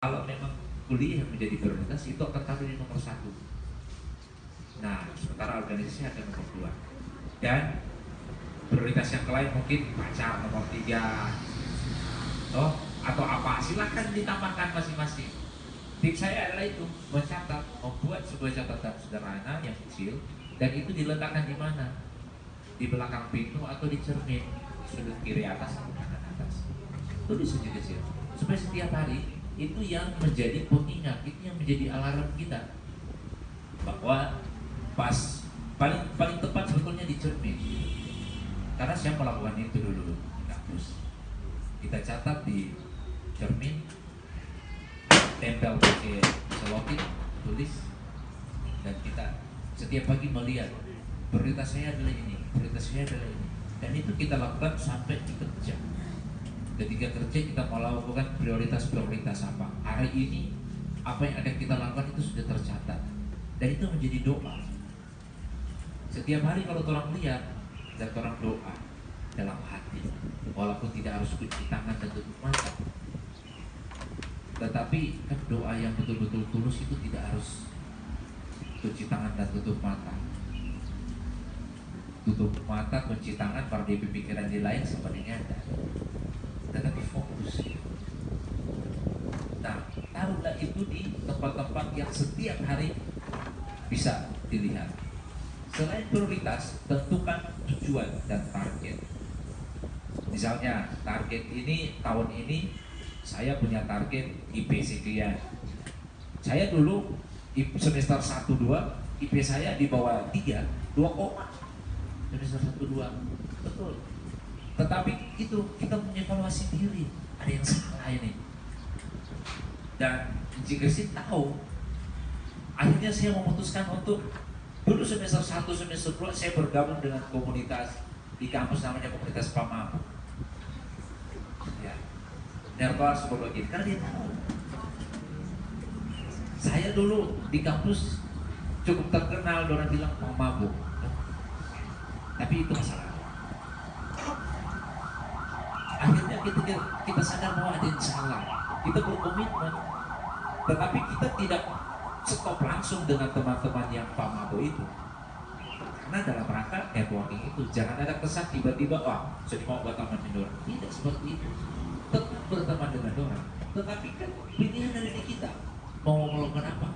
Kalau memang kuliah yang menjadi prioritas itu akan taruh di nomor satu. Nah, sementara organisasi akan nomor dua. Dan prioritas yang lain mungkin pacar nomor tiga, toh atau apa, silahkan ditambahkan masing-masing. Tips saya adalah itu, mencatat, membuat sebuah catatan sederhana yang kecil, dan itu diletakkan di mana? Di belakang pintu atau di cermin, sudut kiri atas atau kanan atas. Tulis saja kecil, supaya setiap hari itu yang menjadi pengingat, itu yang menjadi alarm kita bahwa pas paling paling tepat sebetulnya di cermin. Karena saya melakukan itu dulu di kampus. Kita catat di cermin, tempel pakai selotip, tulis, dan kita setiap pagi melihat prioritas saya adalah ini, prioritas saya adalah ini, dan itu kita lakukan sampai di kerja. Ketika kerja kita mau lakukan prioritas apa hari ini, apa yang akan kita lakukan itu sudah tercatat, dan itu menjadi doa. Setiap hari kalau orang lihat dan orang doa dalam hati, walaupun tidak harus cuci tangan dan tutup mata, tetapi kan doa yang betul-betul tulus itu tidak harus cuci tangan dan tutup mata. Tutup mata, cuci tangan, pada pikiran di lain sepertinya ada, tetapi fokus. Nah, taruhlah itu di tempat-tempat yang setiap hari bisa dilihat. Selain prioritas, tentukan tujuan dan target. Misalnya, target ini tahun ini saya punya target IP sekian. Saya dulu semester 1-2 IP saya di bawah 3, 2 koma. Semester 1-2. Betul. Tetapi itu kita mengevaluasi diri, ada yang salah ini. Dan jika sih tahu, akhirnya saya memutuskan untuk dulu semester 1, semester 2 saya bergabung dengan komunitas di kampus namanya komunitas PAMAP. Ya. Nerba psikologi, karena dia tahu. Saya dulu di kampus cukup terkenal, orang bilang pemabuk. Tapi itu masalah. Akhirnya kita sadar bahwa ada yang salah. Kita berkomitmen, tetapi kita tidak stop langsung dengan teman-teman yang pamabo itu. Karena dalam rangka networking itu jangan ada kesan tiba-tiba wah jadi mau berteman dengan orang. Tidak seperti itu. Tetap berteman dengan orang, tetapi kan pilihan dari kita mau melakukan apa.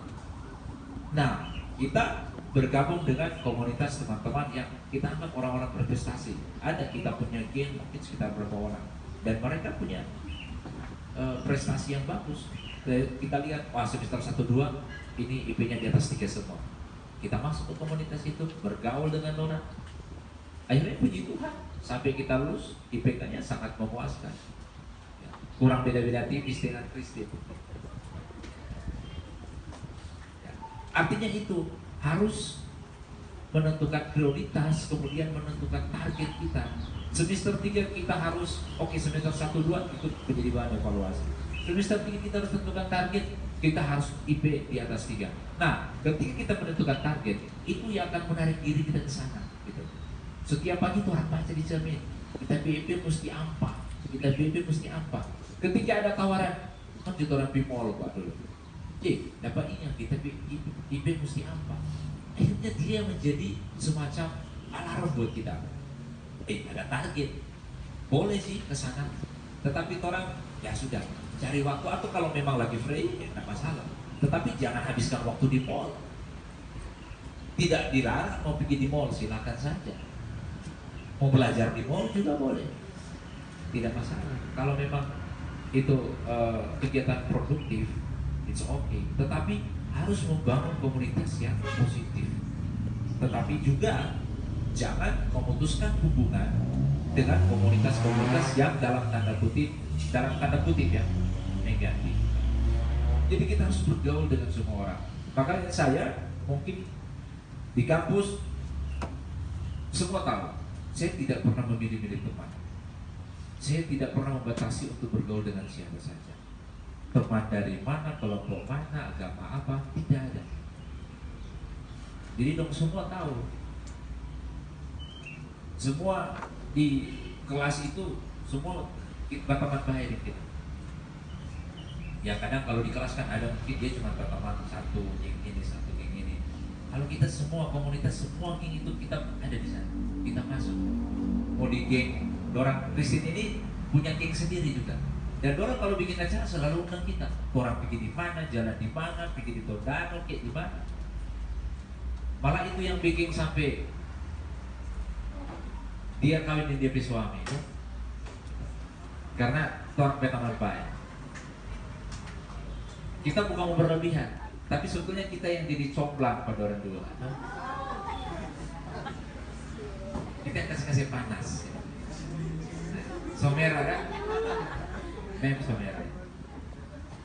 Nah, kita bergabung dengan komunitas teman-teman yang kita anggap orang-orang berprestasi. Ada, kita punya geng mungkin sekitar berapa orang, dan mereka punya prestasi yang bagus. Kita lihat, wah semester 1-2 ini IP-nya di atas 3 semua. Kita masuk ke komunitas itu, bergaul dengan orang. Akhirnya puji Tuhan, sampai kita lulus IPK-nya sangat memuaskan. Ya, kurang beda-beda tipis dengan Kristin. Ya, artinya itu harus menentukan prioritas, kemudian menentukan target kita. Semester 3 kita harus, oke, semester 1-2 itu menjadi bahan evaluasi. Semester 3 kita harus tentukan target, kita harus IP di atas 3. Nah, ketika kita menentukan target, itu yang akan menarik diri kita ke sana. Gitu. Setiap pagi Tuhan baca di cermin, kita BIP mesti apa, kita BIP mesti apa. Ketika ada tawaran, kan kita orang bimol Pak dulu. Dapat ini, kita IP mesti apa. Akhirnya dia menjadi semacam alarm buat kita. Ada target, boleh sih ke sana, tetapi orang ya sudah cari waktu, atau kalau memang lagi free ya tidak masalah, tetapi jangan habiskan waktu di mall. Tidak dilarang mau pergi di mall, silakan saja. Mau belajar di mall juga boleh, tidak masalah. Kalau memang itu kegiatan produktif, it's okay. Tetapi harus membangun komunitas yang positif. Tetapi juga jangan memutuskan hubungan dengan komunitas-komunitas yang dalam tanda kutip ya negatif. Jadi kita harus bergaul dengan semua orang. Makanya saya mungkin di kampus semua tahu, saya tidak pernah memilih-milih teman. Saya tidak pernah membatasi untuk bergaul dengan siapa saja. Teman dari mana, kelompok mana, agama apa, tidak ada. Jadi dong semua tahu. Semua di kelas itu semua teman baik kita. Ya kadang kalau di kelas kan ada mungkin dia cuma berteman satu geng ini, satu geng ini. Kalau kita semua komunitas, semua geng itu kita ada di sana, kita masuk. Mau di geng, orang Kristen ini punya geng sendiri juga. Dan orang kalau bikin acara selalu undang kita. Orang bikin di mana, jalan di mana, bikin di Tondano, kayak di mana. Malah itu yang bikin sampai dia kawinin dia suami itu karena orang pertama baik. Kita bukan mau berlebihan, tapi sebetulnya kita yang jadi comblang pada orang dua. Kita yang kasih panas. Somera kan? Mem somera.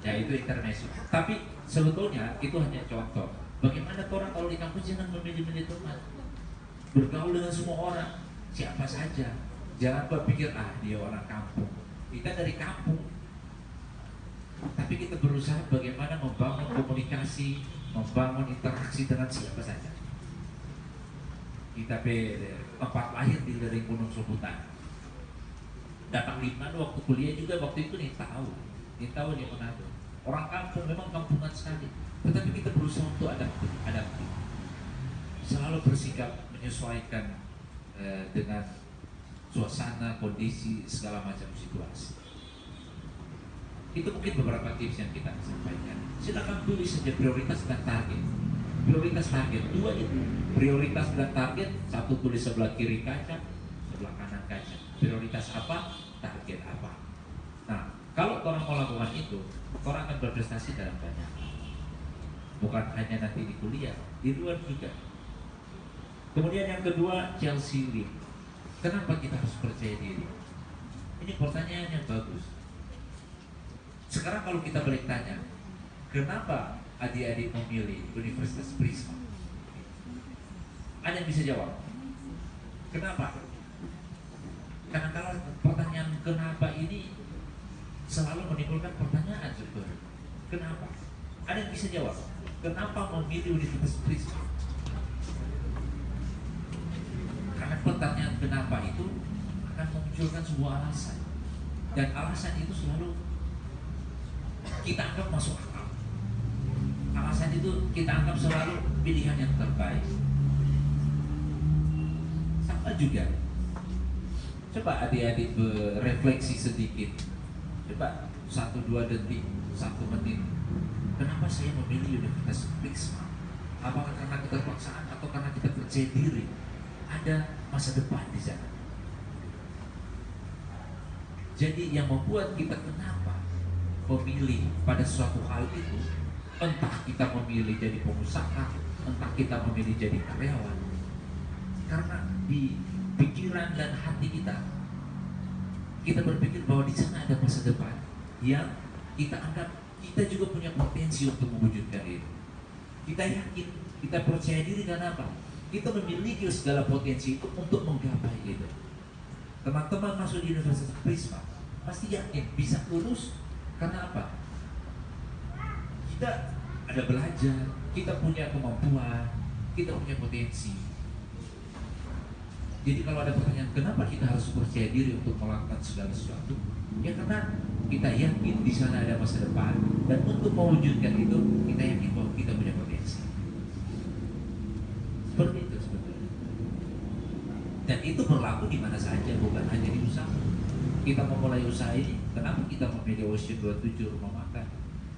Ya itu intermezzo. Tapi sebetulnya itu hanya contoh. Bagaimana orang kalau di kampus jangan memilih-milih teman. Bergaul dengan semua orang, siapa saja. Jangan berpikir dia orang kampung. Kita dari kampung. Tapi kita berusaha bagaimana membangun komunikasi, membangun interaksi dengan siapa saja. Kita tempat lahir di dari Gunung Sobutan. Datang di mana waktu kuliah juga waktu itu nih tahu di Manado. Orang kampung memang kampungan sekali, tetapi kita berusaha untuk adaptif. Selalu bersikap menyesuaikan dengan suasana, kondisi, segala macam situasi. Itu mungkin beberapa tips yang kita sampaikan. Silakan tulis saja prioritas dan target. Prioritas target, dua itu. Prioritas dan target, satu tulis sebelah kiri kaca, sebelah kanan kaca. Prioritas apa? Target apa? Nah, kalau orang mau lakukan itu, orang akan berprestasi dalam banyak hal. Bukan hanya nanti di kuliah, di luar juga. Kemudian yang kedua, Chelsea Win. Kenapa kita harus percaya diri? Ini pertanyaan yang bagus. Sekarang kalau kita balik tanya, kenapa adik-adik memilih Universitas Prisma? Ada yang bisa jawab? Kenapa? Karena kalau pertanyaan kenapa ini selalu menimbulkan pertanyaan sebetulnya. Kenapa? Ada yang bisa jawab? Kenapa memilih Universitas Prisma? Karena pertanyaan kenapa itu akan memunculkan sebuah alasan. Dan alasan itu selalu kita anggap masuk akal. Alasan itu kita anggap selalu pilihan yang terbaik. Sama juga. Coba adik-adik berefleksi sedikit. Coba 1-2 detik, 1 menit. Kenapa saya memilih Universitas Prisma? Apakah karena keterpaksaan atau karena kita percaya diri? Ada masa depan di sana. Jadi yang membuat kita kenapa memilih pada suatu hal itu, entah kita memilih jadi pengusaha, entah kita memilih jadi karyawan, karena di pikiran dan hati kita berpikir bahwa di sana ada masa depan yang kita anggap kita juga punya potensi untuk mewujudkan itu. Kita yakin, kita percaya diri karena apa? Kita memiliki segala potensi itu untuk menggapai itu. Teman-teman masuk di Universitas Prisma pasti yakin bisa lulus. Karena apa? Kita ada belajar, kita punya kemampuan, kita punya potensi. Jadi kalau ada pertanyaan kenapa kita harus percaya diri untuk melakukan segala sesuatu, ya karena kita yakin di sana ada masa depan, dan untuk mewujudkan itu kita yakin bahwa kita punya potensi. Seperti itu sebetulnya. Dan itu berlaku di mana saja, bukan hanya di usaha. Kita memulai usaha ini, kenapa kita memilih Ocean 27 rumah makan?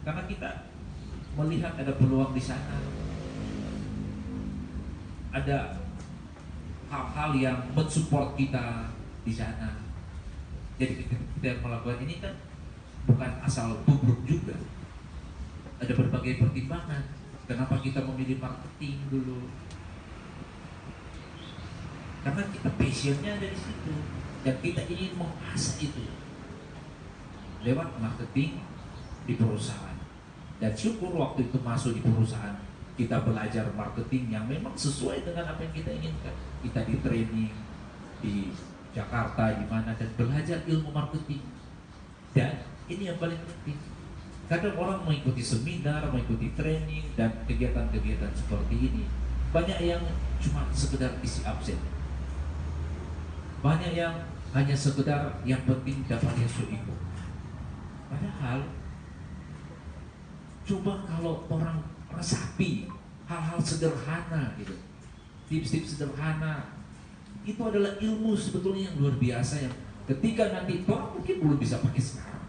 Karena kita melihat ada peluang di sana, ada hal-hal yang mensupport kita di sana. Jadi kita melakukan ini kan bukan asal tubruk juga. Ada berbagai pertimbangan. Kenapa kita memilih marketing dulu? Karena kita passionnya ada di situ. Dan kita ingin mengasah itu lewat marketing di perusahaan. Dan syukur waktu itu masuk di perusahaan, kita belajar marketing yang memang sesuai dengan apa yang kita inginkan. Kita di training di Jakarta di mana dan belajar ilmu marketing. Dan ini yang paling penting. Kadang orang mengikuti seminar, mengikuti training dan kegiatan-kegiatan seperti ini, banyak yang cuma sekedar isi absen. Banyak yang hanya sekedar yang penting dapat Yesus ikut. Padahal Coba kalau orang resapi hal-hal sederhana gitu, tips-tips sederhana, itu adalah ilmu sebetulnya yang luar biasa yang ketika nanti orang mungkin belum bisa pakai sekarang.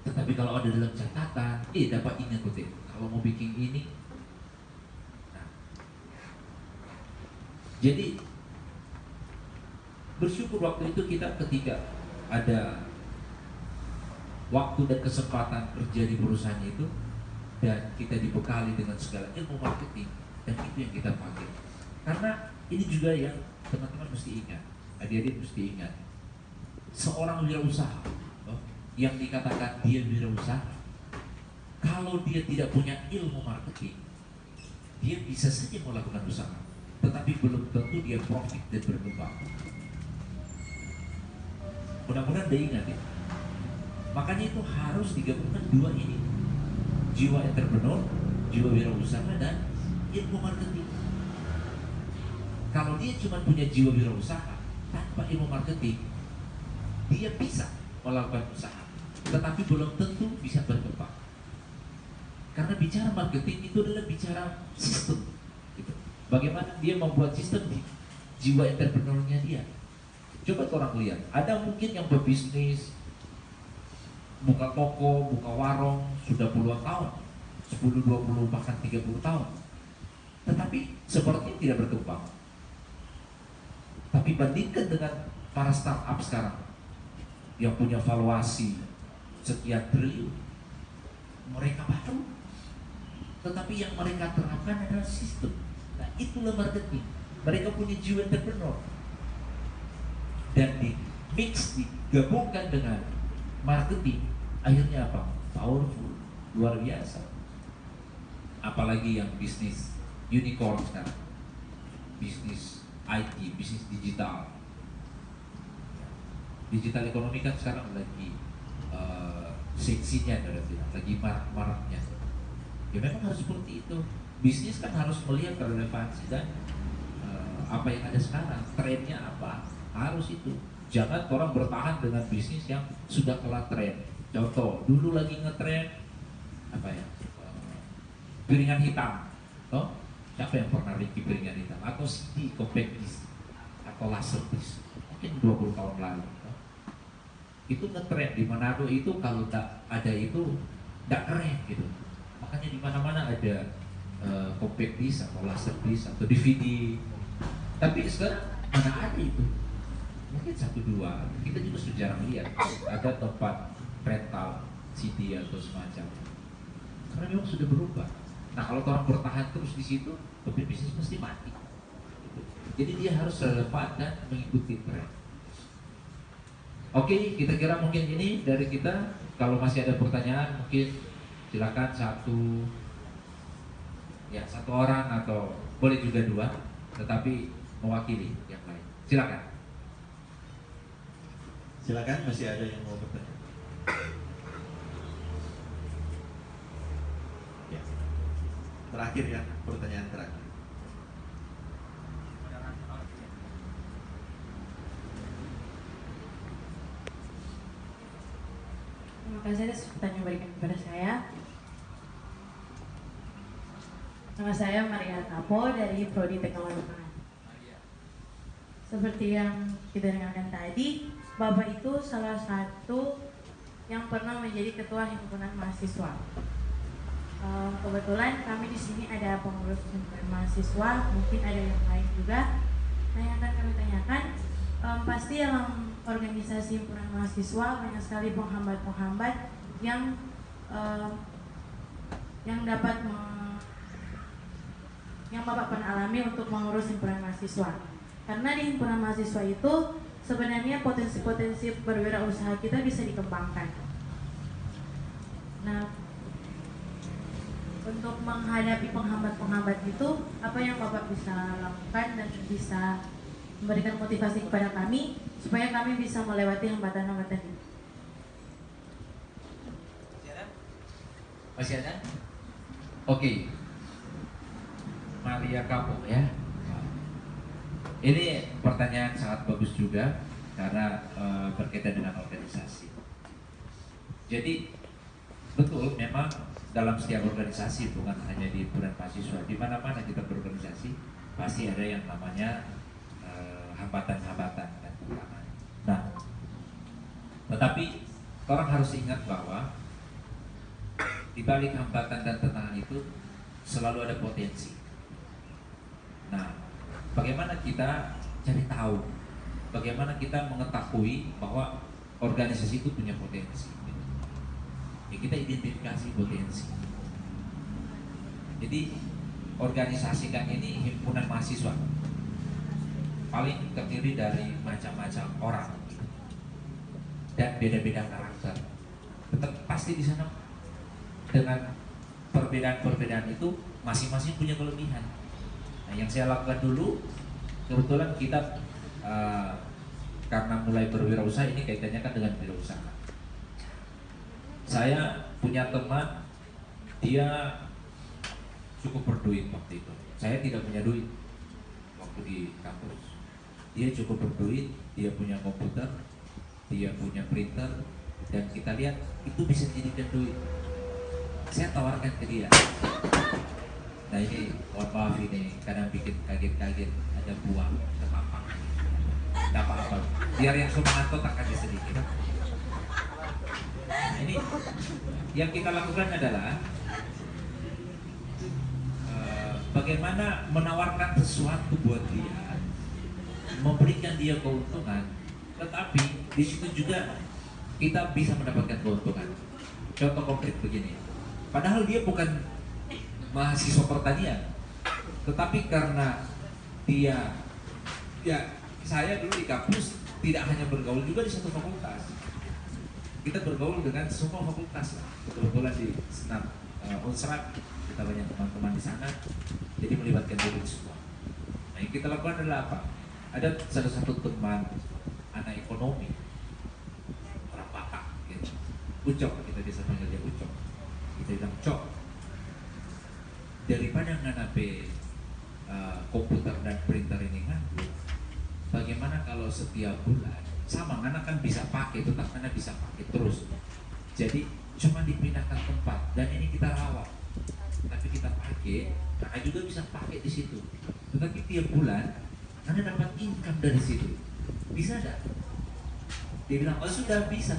Tetapi kalau ada dalam catatan, dapat ingat kutip, kalau mau bikin ini. Nah, jadi bersyukur waktu itu kita ketika ada waktu dan kesempatan kerja di perusahaan itu, dan kita dibekali dengan segala ilmu marketing, dan itu yang kita pakai. Karena ini juga yang teman-teman mesti ingat, adik-adik mesti ingat, seorang wirausaha yang dikatakan dia wirausaha, kalau dia tidak punya ilmu marketing, dia bisa saja melakukan usaha, tetapi belum tentu dia profit dan berkembang. Mudah-mudahan dia ingat ya. Makanya itu harus digabungkan dua ini, jiwa entrepreneur, jiwa wirausaha, dan ilmu marketing. Kalau dia cuma punya jiwa wirausaha tanpa ilmu marketing, dia bisa melakukan usaha, tetapi belum tentu bisa berkembang. Karena bicara marketing itu adalah bicara sistem gitu. Bagaimana dia membuat sistem di jiwa entrepreneurnya dia. Coba orang lihat, ada mungkin yang berbisnis, buka toko, buka warung sudah puluhan tahun, 10, 20, bahkan 30 tahun, tetapi sepertinya tidak berkembang. Tapi bandingkan dengan para startup sekarang yang punya valuasi sekian triliun, mereka baru, tetapi yang mereka terapkan adalah sistem. Nah, itulah marketing. Mereka punya jiwa entrepreneur, dan di mix, digabungkan dengan marketing, akhirnya apa? Powerful, luar biasa. Apalagi yang bisnis unicorn sekarang, bisnis IT, bisnis digital. Digital ekonomi kan sekarang lagi seksinya, lagi marak-maraknya. Ya memang harus seperti itu. Bisnis kan harus melihat relevansi dan apa yang ada sekarang, trennya apa, harus itu. Jangan orang bertahan dengan bisnis yang sudah kalah tren. Contoh, dulu lagi ngetren apa ya, piringan hitam. Siapa yang pernah bikin piringan hitam? Atau CD, compact disc, atau laser disc, mungkin 20 tahun lalu. Itu ngetren di Manado itu, kalau tak ada itu tidak keren gitu. Makanya di mana-mana ada compact disc atau laser disc atau DVD. Tapi sekarang mana ada itu? Mungkin 1-2. Kita juga sudah jarang lihat ada tempat rental CD atau semacam. Karena memang sudah berubah. Nah, kalau orang bertahan terus di situ, bisnis mesti mati. Jadi dia harus relevan dan mengikuti tren. Oke, kita kira mungkin ini dari kita. Kalau masih ada pertanyaan, mungkin silakan satu orang atau boleh juga 2, tetapi mewakili yang lain. Silakan. Silakan, masih ada yang mau bertanya? Ya. Terakhir ya, pertanyaan terakhir. Terima kasih atas pertanyaan yang berikan kepada saya. Nama saya Maria Tapo dari Prodi Teknologi Pangan. Seperti yang kita dengarkan tadi, Bapak itu salah satu yang pernah menjadi ketua himpunan mahasiswa. Kebetulan kami di sini ada pengurus himpunan mahasiswa, mungkin ada yang lain juga. Nah, yang akan kami tanyakan, pasti dalam organisasi himpunan mahasiswa banyak sekali penghambat-penghambat yang dapat yang Bapak pernah alami untuk mengurus himpunan mahasiswa. Karena di himpunan mahasiswa itu sebenarnya potensi-potensi berwirausaha kita bisa dikembangkan. Nah, untuk menghadapi penghambat-penghambat itu, apa yang Bapak bisa lakukan dan bisa memberikan motivasi kepada kami supaya kami bisa melewati hambatan-hambatan ini? Masih ada? Oke. Maria Kapung ya. Ini pertanyaan sangat bagus juga karena berkaitan dengan organisasi. Jadi Betul, memang dalam setiap organisasi, bukan hanya di himpunan mahasiswa, di mana-mana kita berorganisasi pasti ada yang namanya hambatan-hambatan dan tantangan. Nah, tetapi orang harus ingat bahwa di balik hambatan dan tantangan itu selalu ada potensi. Nah, bagaimana kita cari tahu, bagaimana kita mengetahui bahwa organisasi itu punya potensi? Ya, kita identifikasi potensi. Jadi organisasikan ini himpunan mahasiswa paling terdiri dari macam-macam orang dan beda-beda karakter. Tetap pasti di sana dengan perbedaan-perbedaan itu masing-masing punya kelebihan. Nah, yang saya lakukan dulu, kebetulan kita karena mulai berwirausaha, ini kaitannya kan dengan wirausaha. Saya punya teman, dia cukup berduit waktu itu. Saya tidak punya duit waktu di kampus. Dia cukup berduit, dia punya komputer, dia punya printer, dan kita lihat itu bisa dijadikan duit. Saya tawarkan ke dia. Nah ini, mohon maaf ini, kadang bikin kaget-kaget, ada buang, ada pampang. Tidak apa-apa, biar yang Sumanto tak kaget sedikit. Nah ini, yang kita lakukan adalah bagaimana menawarkan sesuatu buat dia, memberikan dia keuntungan, tetapi di situ juga kita bisa mendapatkan keuntungan. Contoh konkret begini, padahal dia bukan mahasiswa pertanian, tetapi karena dia, ya saya dulu di kampus tidak hanya bergaul juga di satu fakultas, kita bergaul dengan semua fakultas lah. Kebetulan di senat Unsrat kita banyak teman-teman di sana, jadi melibatkan diri semua. Nah yang kita lakukan adalah apa? Ada salah satu teman anak ekonomi, orang Batak, gitu. Ucok, kita biasa panggil dia Ucok. Kita bilang, Cok, daripada nganape komputer dan printer ini nganggur, bagaimana kalau setiap bulan sama anak kan bisa pakai, tetap anak bisa pakai terus. Jadi cuma dipindahkan tempat dan ini kita rawat, tapi kita pakai, Anda juga bisa pakai di situ. Tetapi tiap bulan Anda dapat income dari situ. Bisa tidak? Dia bilang, oh sudah bisa.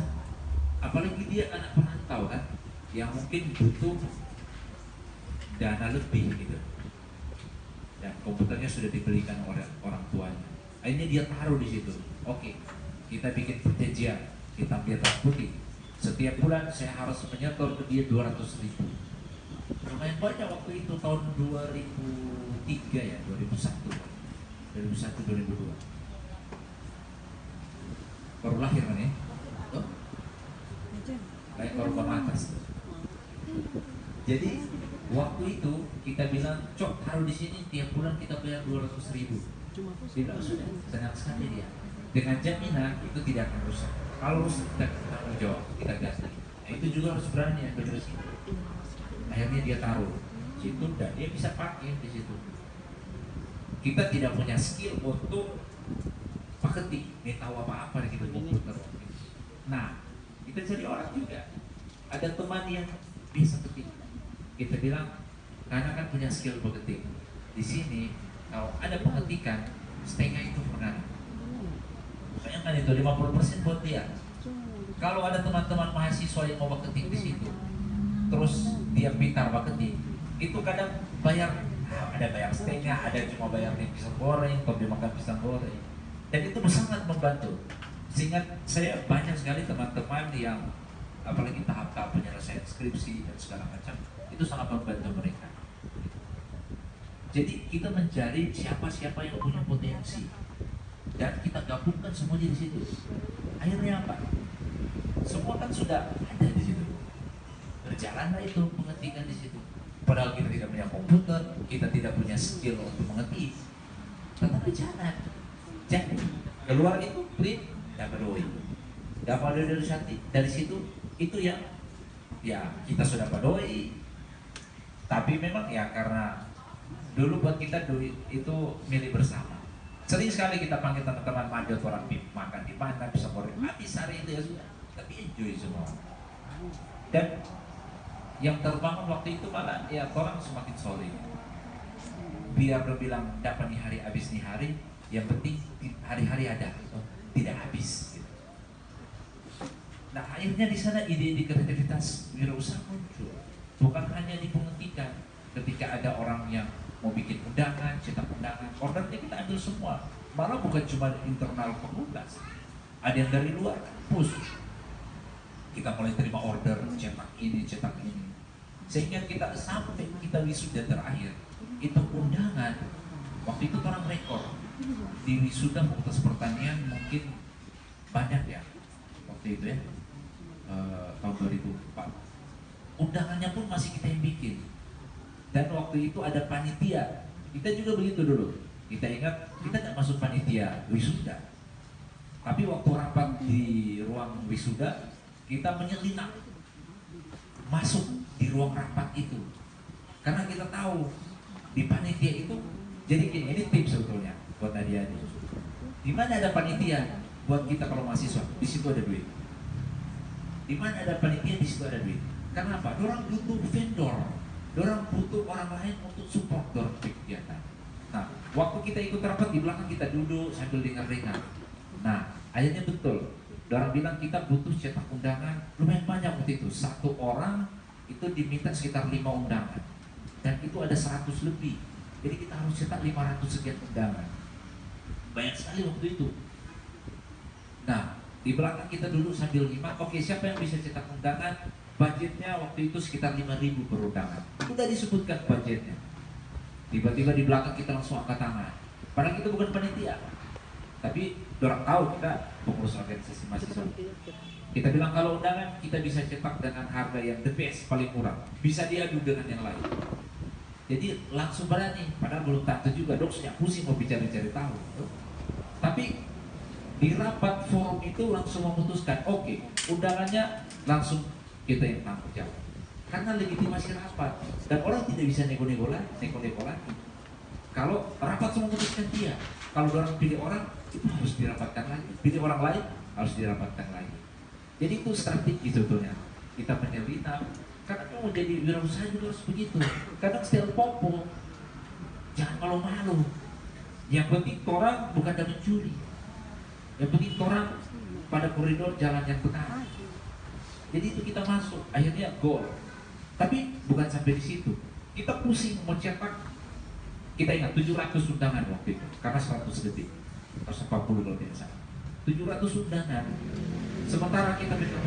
Apalagi dia anak perantau kan, yang mungkin butuh dana lebih gitu. Dan komputernya sudah dibelikan oleh orang tuanya. Akhirnya dia taruh di situ. Oke, kita bikin perjanjian, kita biar putih. Setiap bulan saya harus menyetor ke dia 200.000. Lumayan banyak waktu itu, tahun 2003 ya, 2002. Baru lahir kan ya? Oh? Kayak baru pematas. Jadi waktu itu kita bilang, Cok taruh di sini tiap bulan kita bayar 200.000. Dia bilang sudah, senang sekali dia. Dengan jaminan itu tidak akan rusak. Kalau rusak kita tanggung jawab, kita ganti. Nah, itu juga harus berani ambil resiko. Akhirnya dia taruh situ dan dia bisa pakai di situ. Kita tidak punya skill untuk paketik, dia tahu apa-apa di komputer. Nah, kita cari orang juga. Ada teman yang bisa ketik. Kita bilang, karena kan punya skill berketik. Di sini kalau ada pengetikan, setengah itu menang. Bayangkan itu 50% buat dia. Kalau ada teman-teman mahasiswa yang mau berketik di situ, terus dia pintar berketik, itu kadang bayar, ada bayar setengah, ada cuma bayar pisang goreng, kalau dia makan pisang goreng. Dan itu sangat membantu. Sehingga saya banyak sekali teman-teman yang apalagi tahap-tahap penyelesaian skripsi dan segala macam, itu sangat membantu mereka. Jadi kita mencari siapa-siapa yang punya potensi dan kita gabungkan semuanya di situ. Akhirnya apa? Semua kan sudah ada di situ. Berjalanlah itu pengetikan di situ. Padahal kita tidak punya komputer, kita tidak punya skill untuk mengetik, tetapi jalan. Jadi keluar itu print dapat doi dari situ itu yang ya kita sudah padoi. Tapi memang ya karena dulu buat kita duit itu milik bersama. Sering sekali kita panggil teman-teman maju orang makan di mana bisa goreng habis hari itu ya sudah. Tapi enjoy semua. Dan Yang terbangun waktu itu malah ya orang semakin solid. Biar bilang dapat nih hari habis nih hari, yang penting hari-hari ada, tidak habis. Gitu. Nah akhirnya di sana ide-ide kreativitas wirausaha muncul. Bukan hanya dipenghentikan ketika ada orang yang mau bikin undangan, cetak undangan, ordernya kita ambil semua. Malah bukan cuma internal fakultas, ada yang dari luar kampus. Kita mulai terima order, cetak ini, sehingga kita sampai kita wisuda terakhir itu undangan. Waktu itu orang rekor di wisuda Fakultas Pertanian mungkin banyak ya waktu itu ya, tahun 2004. Undangannya pun masih kita yang bikin. Dan waktu itu ada panitia. Kita juga begitu dulu. Kita ingat kita tidak masuk panitia wisuda, tapi waktu rapat di ruang wisuda kita menyelinap masuk di ruang rapat itu, karena kita tahu di panitia itu. Jadi gini, ini tips sebetulnya buat adik-adik. Di mana ada panitia buat kita kalau mahasiswa, di situ ada duit. Di mana ada panitia, di situ ada duit. Karena apa? Dorang butuh vendor, dorang butuh orang lain untuk support dorang kegiatan. Nah, waktu kita ikut rapat di belakang kita duduk sambil dengar-dengar. Nah, akhirnya betul. Dorang bilang kita butuh cetak undangan lumayan banyak waktu itu. Satu orang itu diminta sekitar 5 undangan. Dan itu ada 100 lebih. Jadi kita harus cetak 500 sekian undangan. Banyak sekali waktu itu. Nah, di belakang kita duduk sambil nyimak. Oke, siapa yang bisa cetak undangan? Budgetnya waktu itu sekitar 5.000 per undangan. Itu udah disebutkan budgetnya. Tiba-tiba di belakang kita langsung angkat tangan. Padahal kita bukan panitia, tapi orang tahu kita pengurus organisasi mahasiswa. Kita bilang kalau undangan kita bisa cetak dengan harga yang the best, paling murah. Bisa diadu dengan yang lain. Jadi langsung berani. Padahal belum tentu juga doksnya pusing mau bicara-cari tahu. Tapi di rapat forum itu langsung memutuskan, oke, undangannya langsung kita yang tanggung jawab. Karena legitimasi rapat dan orang tidak bisa nego-nego lagi. Kalau rapat semua memutuskan dia, kalau orang pilih orang itu harus dirapatkan lagi, pilih orang lain harus dirapatkan lagi. Jadi itu strategi sebetulnya. Kita menyelinap, karena mau jadi wirausaha juga harus begitu. Kadang setiap popo, jangan malu-malu. Yang penting orang bukan ada mencuri. Yang penting orang pada koridor jalan yang benar. Jadi itu kita masuk, akhirnya goal. Tapi bukan sampai di situ. Kita pusing mencetak. Kita ingat 700 undangan waktu itu, karena 100 lebih, 140 kalau tidak salah. 700 undangan. Sementara kita punya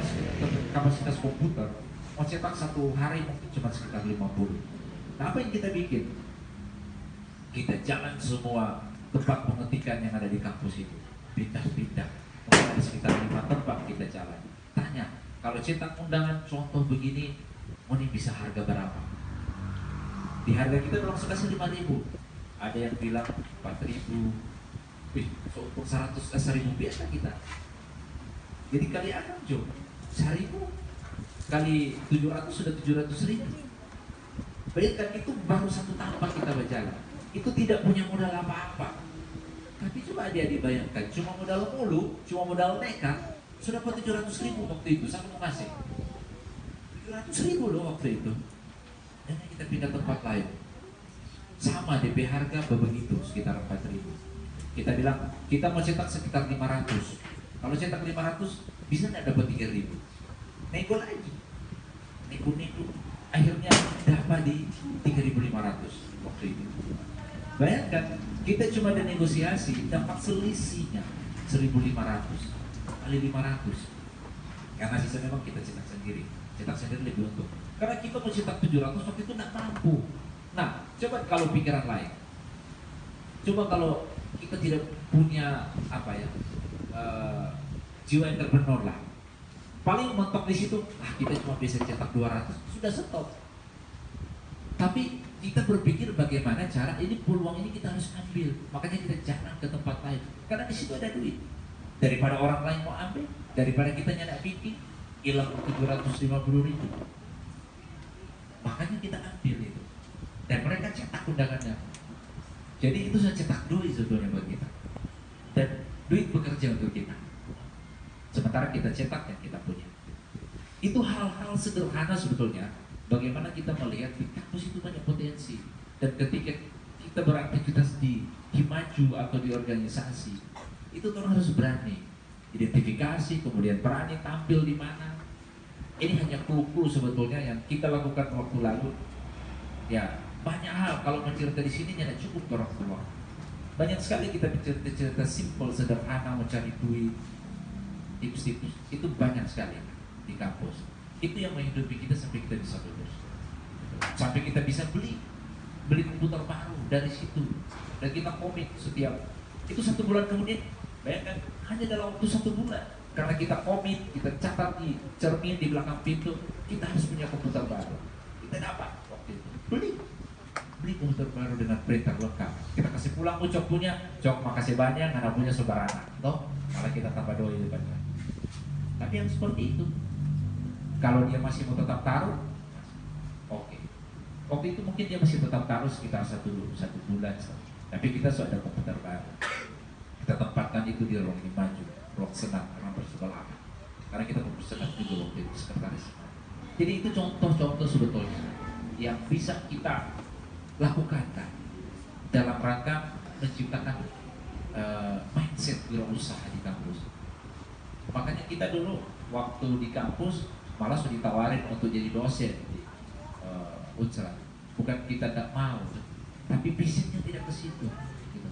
kapasitas komputer, mau cetak satu hari mungkin cuma sekitar 50. Nah, apa yang kita bikin? Kita jalan semua tempat pengetikan yang ada di kampus itu, pindah-pindah. Mungkin ada sekitar 5 tempat kita jalan. Tanya, kalau cetak undangan contoh begini, ini bisa harga berapa? Di harga kita langsung kasih 5.000. Ada yang bilang 4.000. Untuk 100.000 biasa kita. Jadi kali akan Jo, 1.000 kali 700 sudah 700.000. Bayangkan itu baru satu tapak kita berjalan. Itu tidak punya modal apa-apa. Tapi coba adik-adik bayangkan, cuma modal mulu, cuma modal nekat, sudah dapat 700.000 waktu itu. Saya mau kasih 700.000 loh waktu itu. Dan kita pindah tempat lain. Sama DP harga begitu, sekitar 4.000. Kita bilang, kita mau cetak sekitar 500. Kalau cetak 500, bisa nggak dapat 3.000? Nego lagi. Nego-nego. Akhirnya dapat di 3.500 waktu itu. Bayangkan, kita cuma ada negosiasi, dapat selisihnya 1.500 kali 500. Karena sisa memang kita cetak sendiri. Cetak sendiri lebih untung. Karena kita mau cetak 700 waktu itu nggak mampu. Nah, coba kalau pikiran lain. Coba kalau kita tidak punya apa ya, jiwa entrepreneur lah. Paling mentok di situ, kita cuma bisa cetak 200, sudah stop. Tapi kita berpikir bagaimana cara ini peluang ini kita harus ambil. Makanya kita jangan ke tempat lain. Karena di situ ada duit. Daripada orang lain mau ambil, daripada kita nyadak bikin, hilang 750.000. Makanya kita ambil itu. Dan mereka cetak undangannya. Jadi itu saya cetak duit sebetulnya buat kita. Dan duit bekerja untuk kita. Sementara kita cetak yang kita punya. Itu hal-hal sederhana sebetulnya bagaimana kita melihat di kampus itu banyak potensi, dan ketika kita beraktivitas di Himaju atau di organisasi, itu orang harus berani identifikasi, kemudian berani tampil di mana. Ini hanya clue-clue sebetulnya yang kita lakukan waktu lalu. Ya, banyak hal kalau mencerita di sini tidak cukup orang tua. Banyak sekali kita cerita-cerita simpel, sederhana, mencari duit, tips-tips, itu banyak sekali di kampus. Itu yang menghidupi kita sampai kita bisa lulus, sampai kita bisa beli komputer baru dari situ, dan kita komit setiap itu 1 bulan kemudian, bayangkan hanya dalam waktu 1 bulan, karena kita komit, kita catat di cermin di belakang pintu, kita harus punya komputer baru. Kita dapat waktu itu beli komputer baru dengan printer lengkap. Kita kasih pulang, Cok punya, Cok makasih banyak, anak punya sembarangan, toh malah kita tambah doi di depannya. Tapi yang seperti itu, kalau dia masih mau tetap taruh, oke. Waktu itu mungkin dia masih tetap taruh sekitar 1 bulan, tapi kita sudah ada komputer baru. Kita tempatkan itu di ruang Himaju, ruang senat, ruang bersebelah. Karena kita bersenat juga waktu itu sekretaris. Jadi itu contoh-contoh sebetulnya yang bisa kita lakukan kan, dalam rangka menciptakan mindset wirausaha di kampus. Makanya kita dulu waktu di kampus malah sudah ditawarin untuk jadi dosen di Unsra. Bukan kita tidak mau, tapi visinya tidak ke situ. Gitu.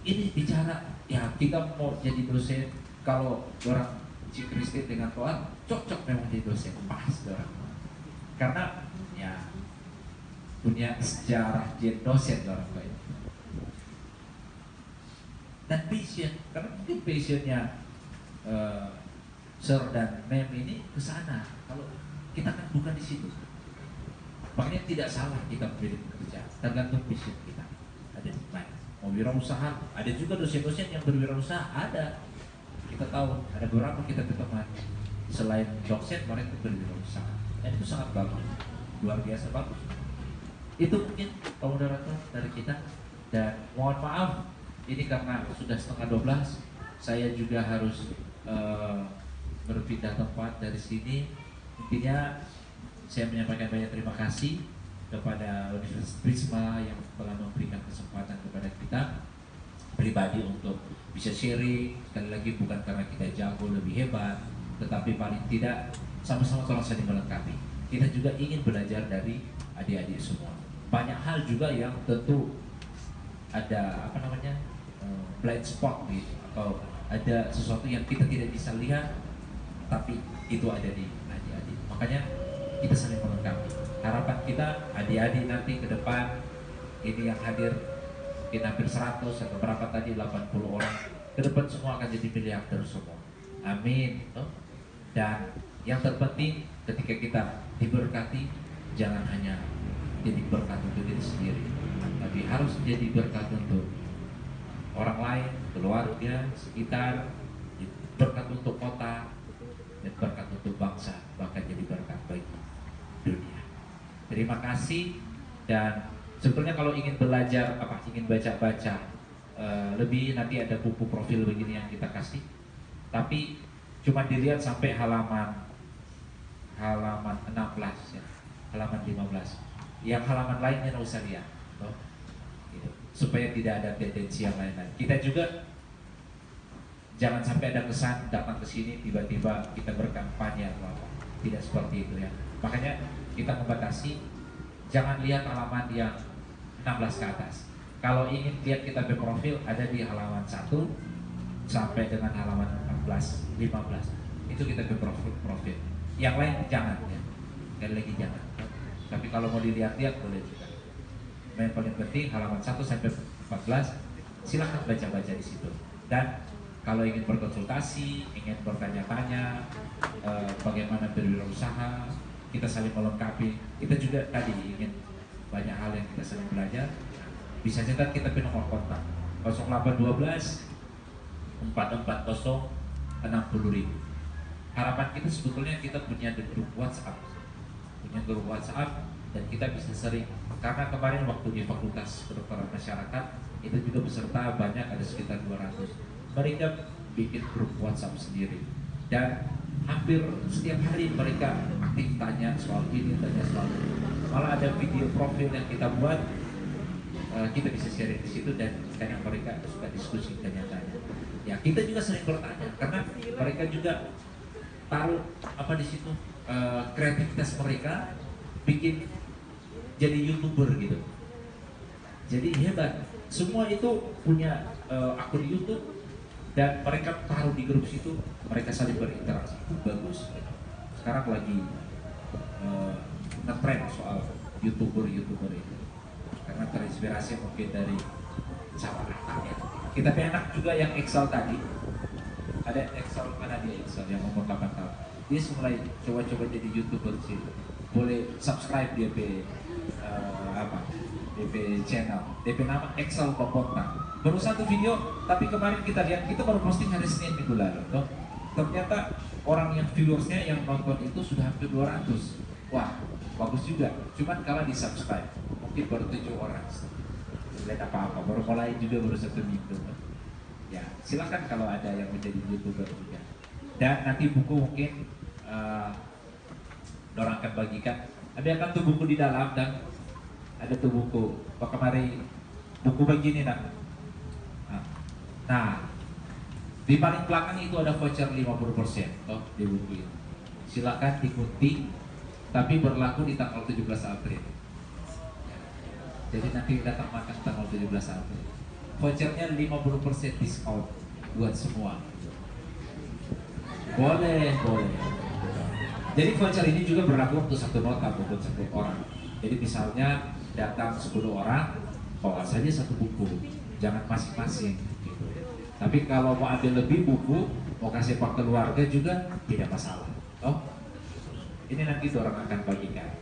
Ini bicara, ya kita mau jadi dosen, kalau orang Kristen dengan Tuhan cocok memang jadi dosen, pas orang. Karena ya punya sejarah jadi dosen orang lain. Dan passion, karena mungkin passionnya Sir dan Mem ini ke sana. Kalau kita kan bukan di situ. Makanya tidak salah kita memilih pekerjaan, tergantung passion kita. Ada di mana? Mau wirausaha, ada juga dosen-dosen yang berwirausaha, ada. Kita tahu ada beberapa kita ketemu selain dosen mereka berwirausaha. Dan itu sangat bagus, luar biasa bagus. Itu mungkin moderator dari kita. Dan mohon maaf, ini karena sudah 11:30, saya juga harus berpindah tempat dari sini. Intinya saya menyampaikan banyak terima kasih kepada Universitas Prisma yang telah memberikan kesempatan kepada kita pribadi untuk bisa sharing. Sekali lagi bukan karena kita jago lebih hebat, tetapi paling tidak sama-sama tolong saling melengkapi. Kita juga ingin belajar dari adik-adik semua. Banyak hal juga yang tentu ada blind spot gitu, atau ada sesuatu yang kita tidak bisa lihat, tapi itu ada di adik-adik. Makanya kita saling melengkapi. Harapan kita adik-adik nanti ke depan ini yang hadir mungkin hampir 100 atau berapa tadi 80 orang ke depan semua akan jadi miliarder semua. Amin. Dan yang terpenting ketika kita diberkati, jangan hanya jadi berkat untuk diri sendiri, tapi harus jadi berkat untuk orang lain, keluarga, sekitar, berkat untuk kota, dan berkat untuk bangsa, bahkan jadi berkat bagi dunia. Terima kasih. Dan sebetulnya kalau ingin belajar ingin baca-baca lebih, nanti ada buku profil begini yang kita kasih, tapi cuma dilihat sampai halaman 16 ya, halaman 15. Yang halaman lainnya nggak usah lihat, gitu. Supaya tidak ada tendensi yang lain-lain. Kita juga jangan sampai ada kesan datang ke sini tiba-tiba kita berkampanye atau apa. Tidak seperti itu ya. Makanya kita membatasi, jangan lihat halaman yang 16 ke atas. Kalau ingin lihat kita berprofil, ada di halaman 1 sampai dengan halaman 14, 15. Itu kita berprofil. Yang lain jangan ya. Sekali lagi jangan. Tapi kalau mau dilihat-lihat boleh juga. Yang paling penting halaman 1 sampai 14, silahkan baca-baca di situ. Dan kalau ingin berkonsultasi, ingin bertanya-tanya bagaimana berwirausaha, kita saling melengkapi. Kita juga tadi ingin banyak hal yang kita saling belajar. Bisa cetak kita punya nomor kontak 0812 440 60.000. Harapan kita sebetulnya kita punya grup WhatsApp, dan kita bisa sering, karena kemarin waktu di Fakultas Kedokteran Masyarakat itu juga peserta banyak, ada sekitar 200. Mereka bikin grup WhatsApp sendiri, dan hampir setiap hari mereka aktif tanya soal ini, tanya soal itu. Malah ada video profil yang kita buat, kita bisa share di situ dan kadang mereka suka diskusi tanya-tanya. Ya kita juga sering bertanya karena mereka juga taruh apa di situ kreativitas mereka bikin jadi YouTuber gitu. Jadi hebat. Semua itu punya akun YouTube dan mereka taruh di grup situ, mereka saling berinteraksi. Bagus. Sekarang lagi ngetrend soal YouTuber itu karena terinspirasi mungkin dari sama anaknya. Kita punya anak juga yang Excel tadi, ada Excel, mana dia Excel yang umur 8 tahun, dia mulai coba-coba jadi YouTuber sih. Boleh subscribe dia DP channel, DP nama Excel Popota. Baru satu video, tapi kemarin kita lihat, kita baru posting hari Senin minggu lalu toh. Ternyata orang yang viewersnya yang nonton itu sudah hampir 200. Wah, bagus juga. Cuman kalau di subscribe mungkin baru 7 orang. Lihat apa-apa, baru mulai juga baru 1 minggu. Ya, silakan kalau ada yang menjadi YouTuber juga. Dan nanti buku mungkin orang akan bagikan. Ada akan tuh buku di dalam dan ada tuh buku. Pak kemari buku begini nak. Nah, di paling belakang itu ada voucher 50% toh di buku itu. Silakan dikunting, tapi berlaku di tanggal 17 April. Jadi nanti datang makan tanggal 17 April. Vouchernya 50% diskon buat semua. Boleh. Jadi voucher ini juga berlaku untuk satu nota untuk satu orang. Jadi misalnya datang 10 orang, bawa saja satu buku, jangan masing-masing. Gitu. Tapi kalau mau ambil lebih buku, mau kasih pak keluarga juga tidak masalah. Oh, ini nanti orang akan bagikan.